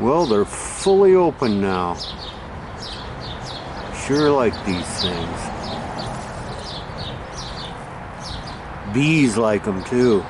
Well, they're fully open now. Sure like these things. Bees like them too.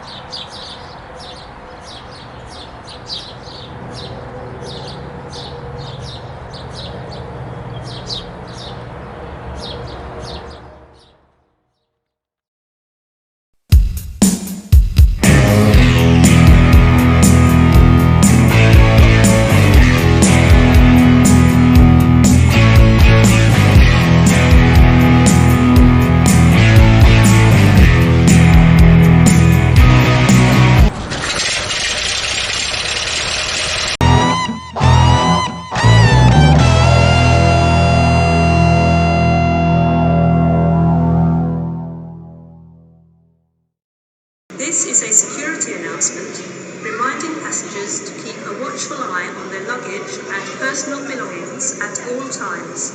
This is a security announcement reminding passengers to keep a watchful eye on their luggage and personal belongings at all times.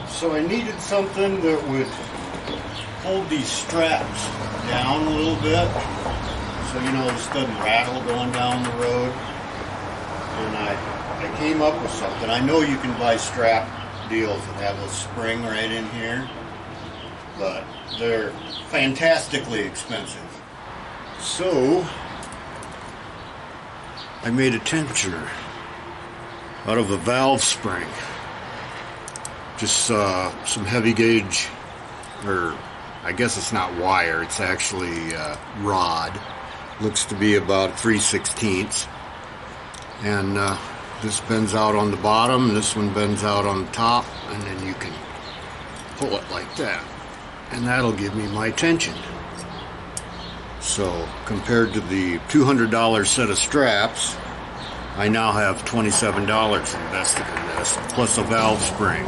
So I needed something that would hold these straps down a little bit so this doesn't rattle going down the road. And I came up with something. I know you can buy strap deals that have a spring right in here, but they're fantastically expensive. So I made a tensioner out of a valve spring. Just some heavy gauge, or I guess it's not wire, it's actually rod. Looks to be about 3/16. And this bends out on the bottom, this one bends out on the top, and then you can pull it like that. And that'll give me my tension. So compared to the $200 set of straps, I now have $27 invested in this, plus a valve spring.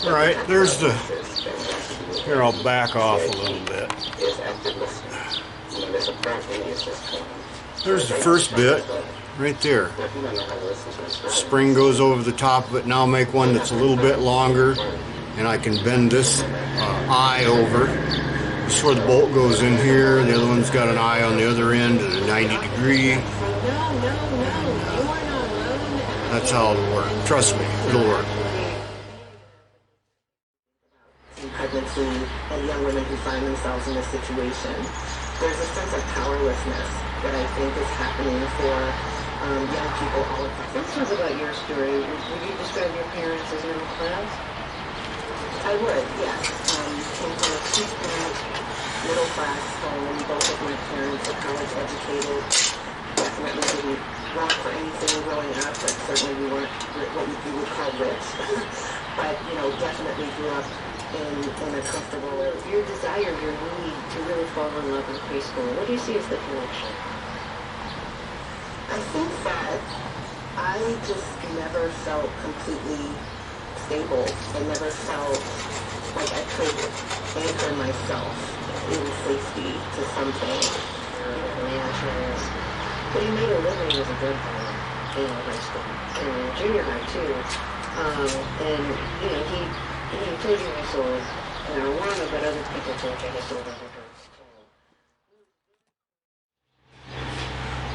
Alright, there's the, here I'll back off a little bit. There's the first bit, right there. Spring goes over the top of it. Now I'll make one that's a little bit longer, and I can bend this eye over. This is where the bolt goes in here. The other one's got an eye on the other end at a 90 degree. That's how it'll work. Trust me, it'll work. Pregnancy and young women who find themselves in this situation. There's a sense of powerlessness that I think is happening for young people all across. Tell us about your story. Would you describe your parents as middle class? I would, yes. Came from a two-parent, middle-class home. Both of my parents are college educated. Definitely didn't rock for anything growing up, but certainly we weren't what you would call rich. But, definitely grew up in a comfortable. Your desire, your need to really fall in love in preschool, what do you see as the connection? I think that I just never felt completely stable. I never felt like I could anchor myself in safety to something. Financials. But he made a living as a drug dealer in high school and junior high too. And you know, he told you he sold marijuana, but other people told you he sold other drugs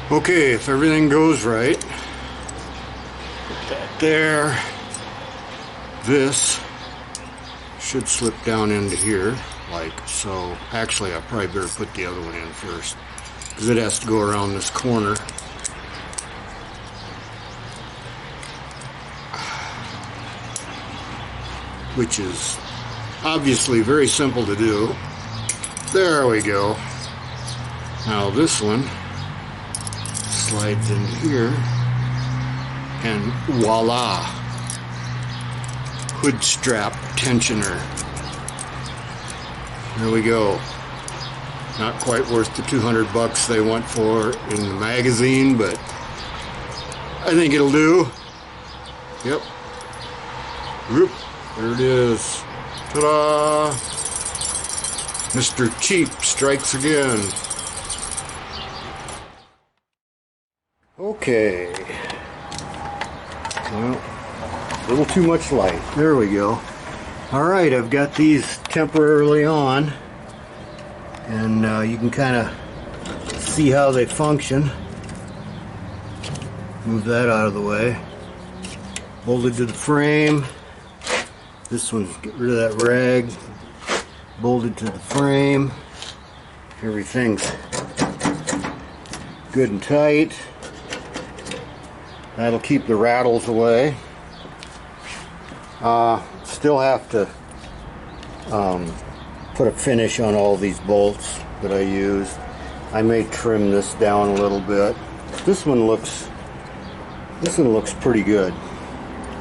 too. Okay, if everything goes right, that there, this should slip down into here, like so. Actually, I probably better put the other one in first, because it has to go around this corner. Which is obviously very simple to do. There we go. Now this one slides into here, and voila, hood strap tensioner. There we go. Not quite worth the $200 they want for in the magazine, but I think it'll do. Yep. Whoop. There it is. Ta-da! Mr. Cheap strikes again. Okay. Well, a little too much light. There we go. Alright, I've got these temporarily on. And you can kind of see how they function. Move that out of the way. Bolted to the frame. This one's, get rid of that rag. Bolted to the frame. Everything's good and tight. That'll keep the rattles away. Still have to put a finish on all these bolts that I use. I may trim this down a little bit. This one looks pretty good.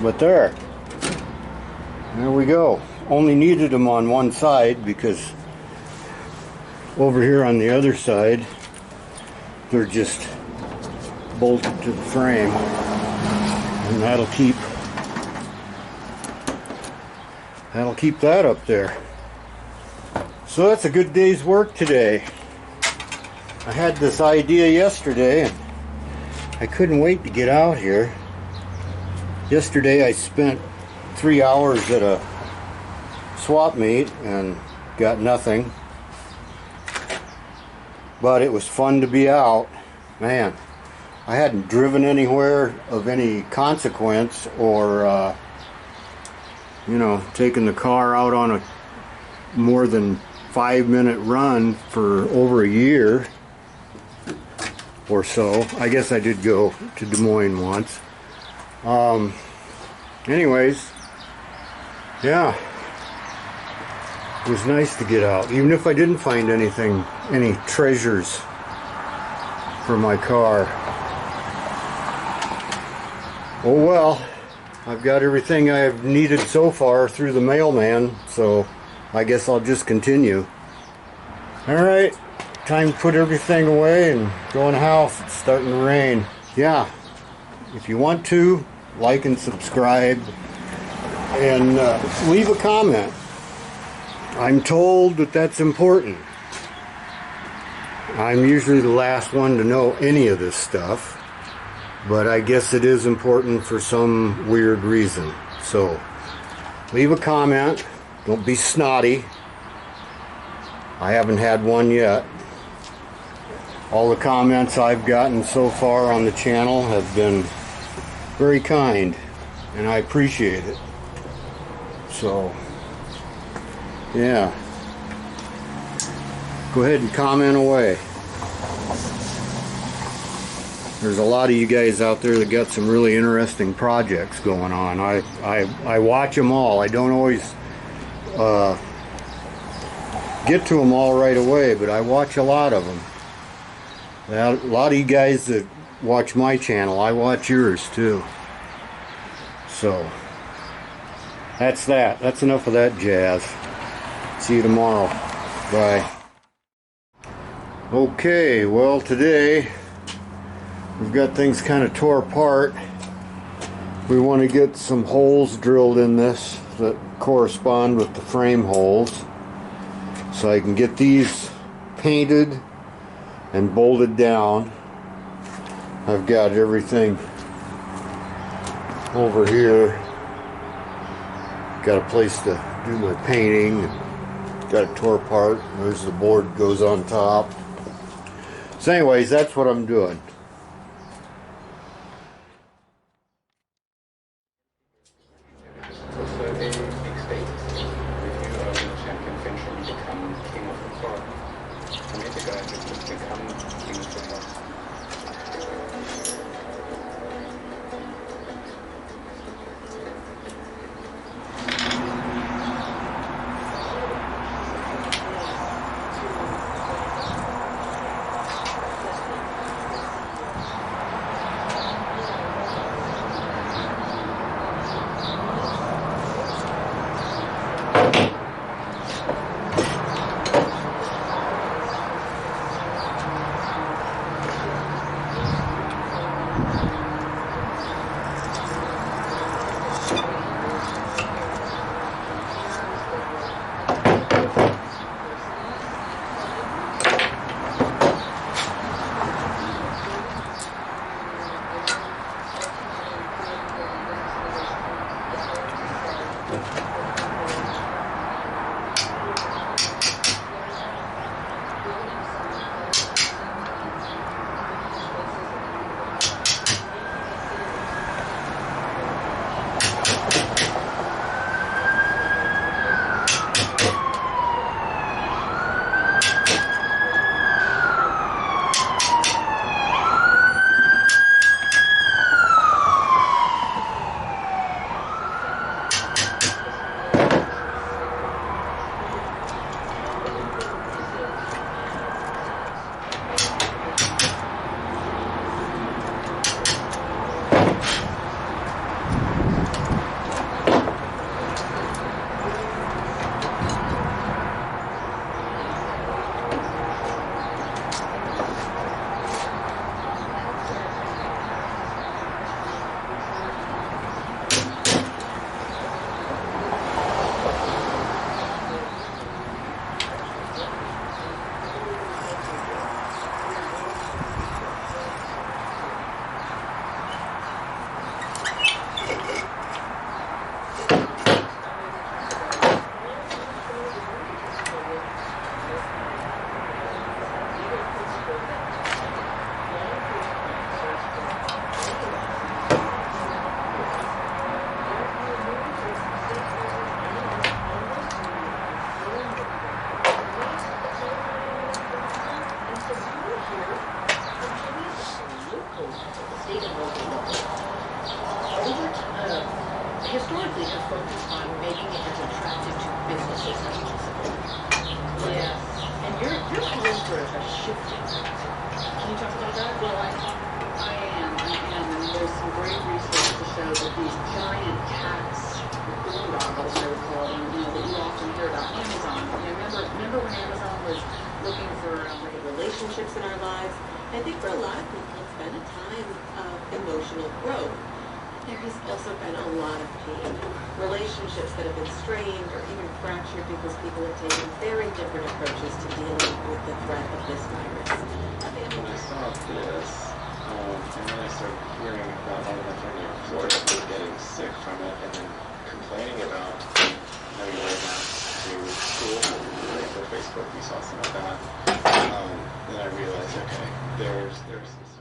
But there we go. Only needed them on one side because over here on the other side they're just bolted to the frame, and that'll keep that up there. So that's a good day's work today. I had this idea yesterday and I couldn't wait to get out here. Yesterday I spent 3 hours at a swap meet and got nothing, but it was fun to be out. Man, I hadn't driven anywhere of any consequence or taken the car out on a more than 5-minute run for over a year or so. I guess I did go to Des Moines once. Anyways, yeah, it was nice to get out, even if I didn't find anything, any treasures for my car. Oh well, I've got everything I've needed so far through the mailman, so I guess I'll just continue. Alright, time to put everything away and go in the house. It's starting to rain. Yeah, if you want to, like and subscribe and leave a comment. I'm told that that's important. I'm usually the last one to know any of this stuff, but I guess it is important for some weird reason. So leave a comment. Don't be snotty. I haven't had one yet. All the comments I've gotten so far on the channel have been very kind, and I appreciate it. So yeah, go ahead and comment away. There's a lot of you guys out there that got some really interesting projects going on. I watch them all. I don't always get to them all right away, but I watch a lot of them. A lot of you guys that watch my channel, I watch yours too. So that's that. That's enough of that jazz. See you tomorrow. Bye. Okay, well today we've got things kind of tore apart. We want to get some holes drilled in this that correspond with the frame holes, so I can get these painted and bolted down. I've got everything over here. Got a place to do my painting. Got it tore apart. There's the board goes on top. So anyways, that's what I'm doing. Historically have focused on making it as attractive to businesses as possible. Yeah. And you're calling for a shift in that. Can you talk about that? Well, I am. And there's some great research to show that these giant cats, boondoggles, I would call them, that you often hear about Amazon. Remember when Amazon was looking for relationships in our lives? I think for a lot of people, it's been a time of emotional growth. There has also been a lot of pain. Relationships that have been strained or even fractured because people have taken very different approaches to dealing with the threat of this virus. When I saw this, and then I started hearing about all of my family in Florida who were getting sick from it and then complaining about having to wear masks to school. Like for Facebook, we saw some of that. Then I realized, okay, there's some certain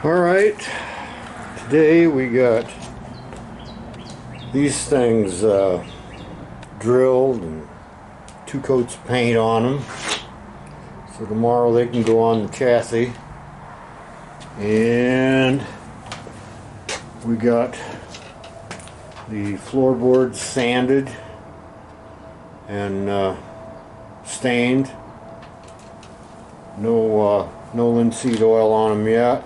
Alright, today we got these things drilled and 2 coats of paint on them. So tomorrow they can go on the chassis. And we got the floorboards sanded and stained. No linseed oil on them yet,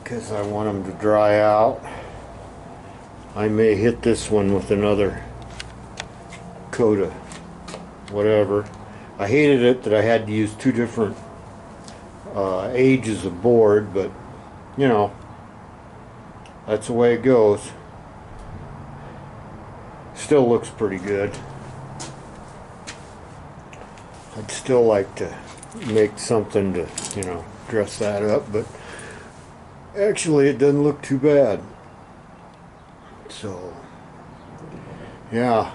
because I want them to dry out. I may hit this one with another coat of whatever. I hated it that I had to use 2 different ages of board, but you know, that's the way it goes. Still looks pretty good. I'd still like to make something to, you know, dress that up, but actually it doesn't look too bad. So yeah,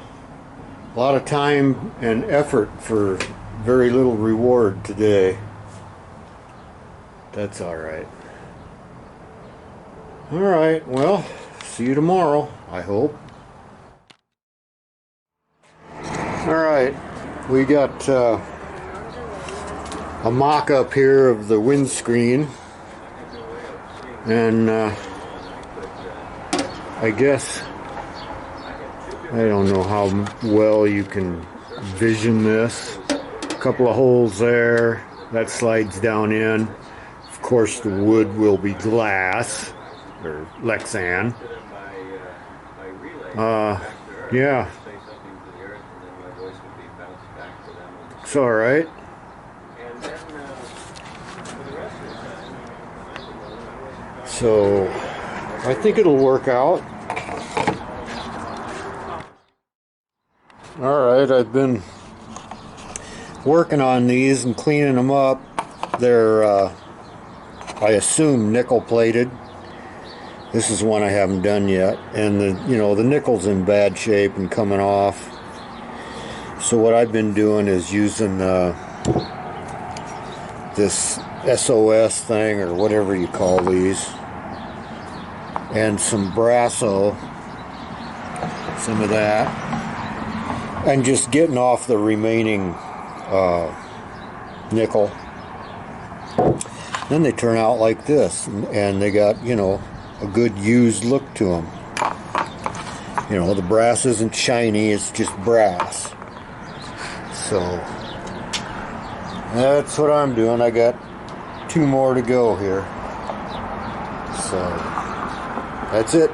a lot of time and effort for very little reward today. That's alright. Alright, well, see you tomorrow, I hope. Alright, we got a mock-up here of the windscreen, and I guess, I don't know how well you can vision this. A couple of holes there, that slides down in. Of course the wood will be glass, or Lexan. Yeah. It's alright. So, I think it'll work out. Alright, I've been working on these and cleaning them up. They're, I assume, nickel plated. This is one I haven't done yet. And the nickel's in bad shape and coming off. So what I've been doing is using this SOS thing, or whatever you call these, and some Brasso, some of that, and just getting off the remaining nickel. Then they turn out like this, and they got, you know, a good used look to them. You know, the brass isn't shiny, it's just brass. So that's what I'm doing. I got 2 more to go here. So that's it.